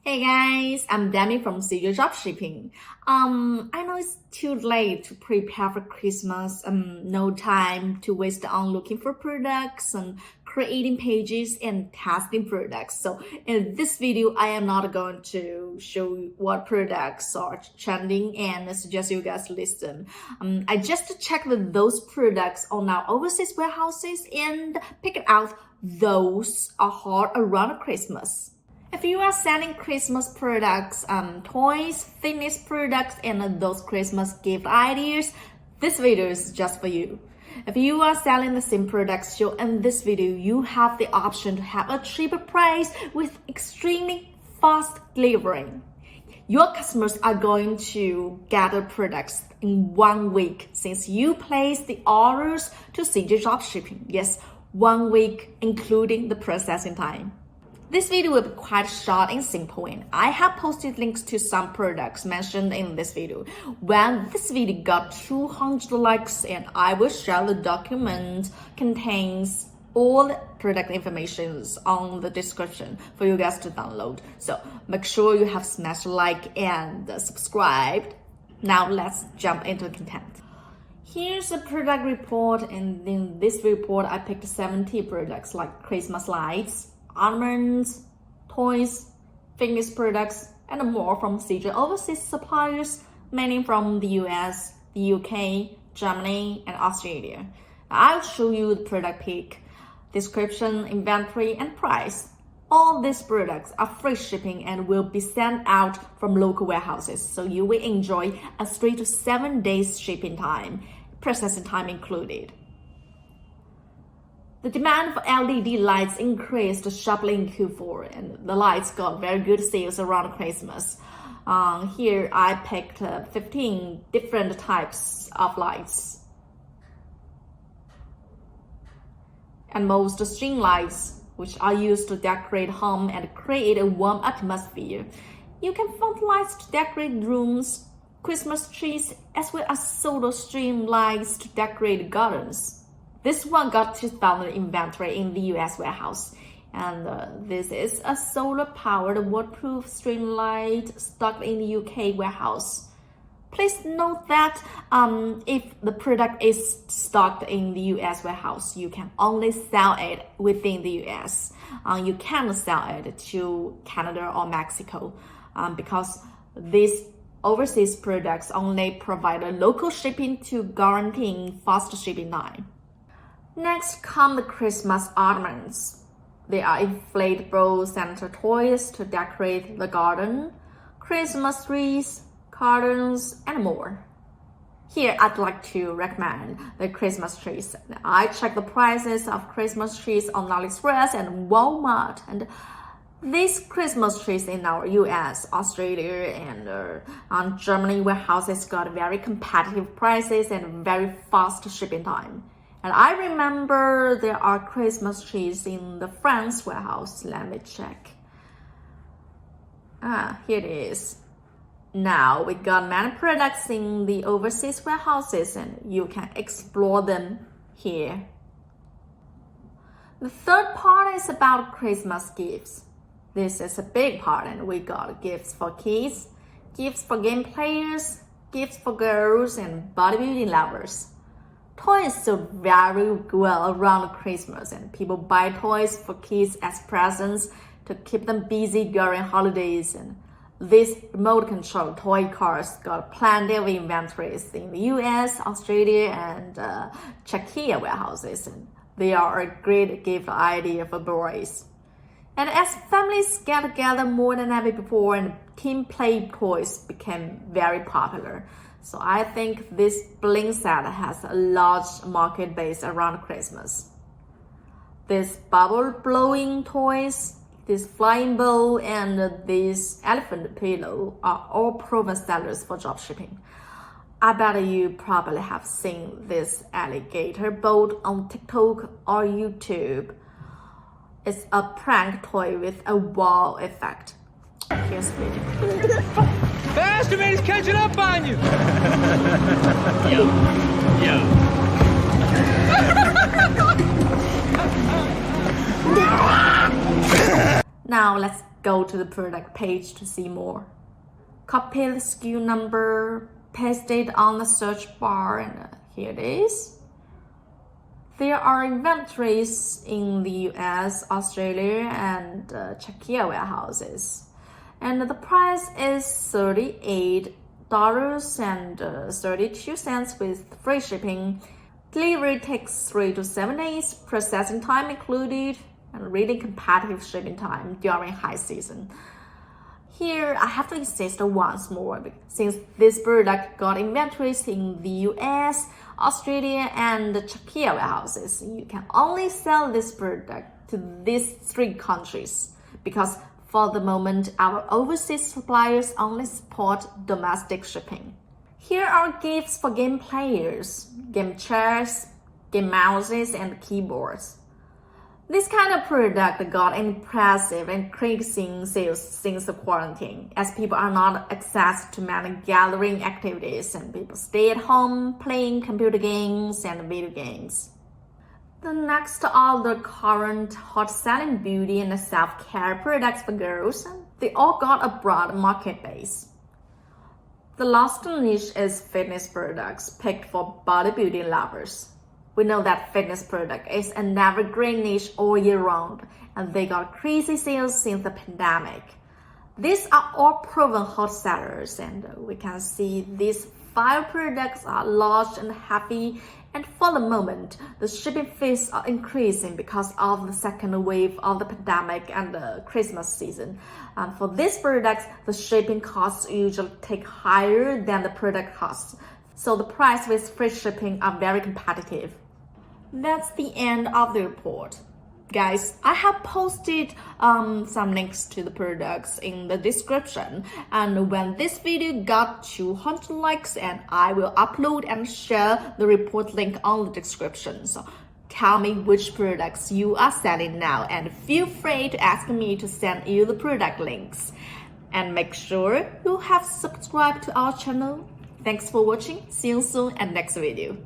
Hey guys, I'm Demi from CJdropshipping. I know it's too late to prepare for Christmas. No time to waste on looking for products and creating pages and testing products. So in this video, I am not going to show you what products are trending and suggest you guys list them. I just checked those products on our overseas warehouses and picked out those are hot around Christmas. If you are selling Christmas products, toys, fitness products, and those Christmas gift ideas, this video is just for you. If you are selling the same products shown in this video, you have the option to have a cheaper price with extremely fast delivery. Your customers are going to get the products in 1 week since you place the orders to CJdropshipping. Yes, 1 week including the processing time. This video will be quite short and simple, and I have posted links to some products mentioned in this video. When this video got 200 likes, and I will share the document contains all the product information on the description for you guys to download. So make sure you have smashed like and subscribed. Now let's jump into the content. Here's a product report, and in this report I picked 70 products like Christmas lights, ornaments, toys, fitness products, and more from CJ overseas suppliers, mainly from the US, the UK, Germany, and Australia. I'll show you the product pick, description, inventory, and price. All these products are free shipping and will be sent out from local warehouses, so you will enjoy a 3 to 7 days shipping time, processing time included. The demand for LED lights increased sharply in Q4, and the lights got very good sales around Christmas. Here I picked 15 different types of lights. And most string lights, which are used to decorate home and create a warm atmosphere. You can find lights to decorate rooms, Christmas trees, as well as solar stream lights to decorate gardens. This one got 2,000 inventory in the US warehouse, and this is a solar-powered waterproof string light stocked in the UK warehouse. Please note that if the product is stocked in the US warehouse, you can only sell it within the US. You can't sell it to Canada or Mexico because these overseas products only provide a local shipping to guaranteeing fast shipping time. Next come the Christmas ornaments. They are inflatable Santa toys to decorate the garden, Christmas trees, curtains, and more. Here I'd like to recommend the Christmas trees. I checked the prices of Christmas trees on AliExpress and Walmart, and these Christmas trees in our US, Australia, and Germany warehouses got very competitive prices and very fast shipping time. And I remember there are Christmas trees in the France warehouse. Let me check. Here it is. Now we got many products in the overseas warehouses, and you can explore them here. The third part is about Christmas gifts. This is a big part, and we got gifts for kids, gifts for game players, gifts for girls and bodybuilding lovers. Toys sell very well around Christmas, and people buy toys for kids as presents to keep them busy during holidays. And these remote control toy cars got plenty of inventories in the US, Australia, and Czechia warehouses, and they are a great gift idea for boys. And as families get together more than ever before, and team play toys became very popular. So I think this bling set has a large market base around Christmas. These bubble blowing toys, this flying bowl, and this elephant pillow are all proven sellers for dropshipping. I bet you probably have seen this alligator boat on TikTok or YouTube. It's a prank toy with a wow effect. Here's the video. Faster, man, he's catching up on you! Yo. Now let's Go to the product page to see more. Copy the SKU number, paste it on the search bar, and here it is. There are inventories in the US, Australia, and Czechia warehouses. And the price is $38.32 with free shipping. Delivery takes 3 to 7 days, processing time included, and really competitive shipping time during high season. Here, I have to insist once more, since this product got inventories in the US, Australia, and the Czechia warehouses. You can only sell this product to these 3 countries because for the moment, our overseas suppliers only support domestic shipping. Here are gifts for game players, game chairs, game mouses, and keyboards. This kind of product got impressive increasing sales since the quarantine, as people are not access to many gathering activities and people stay at home playing computer games and video games. The next are the current hot-selling beauty and self-care products for girls. They all got a broad market base. The last niche is fitness products picked for bodybuilding lovers. We know that fitness product is an evergreen niche all year round, and they got crazy sales since the pandemic. These are all proven hot sellers, and we can see these 5 products are large and heavy, and for the moment, the shipping fees are increasing because of the second wave of the pandemic and the Christmas season. And for these products, the shipping costs usually take higher than the product costs, so the price with free shipping are very competitive. That's the end of the report. Guys, I have posted some links to the products in the description, and when this video got 200 likes, and I will upload and share the report link on the description. So tell me which products you are selling now, and feel free to ask me to send you the product links. And make sure you have subscribed to our channel. Thanks for watching. See you soon at next video.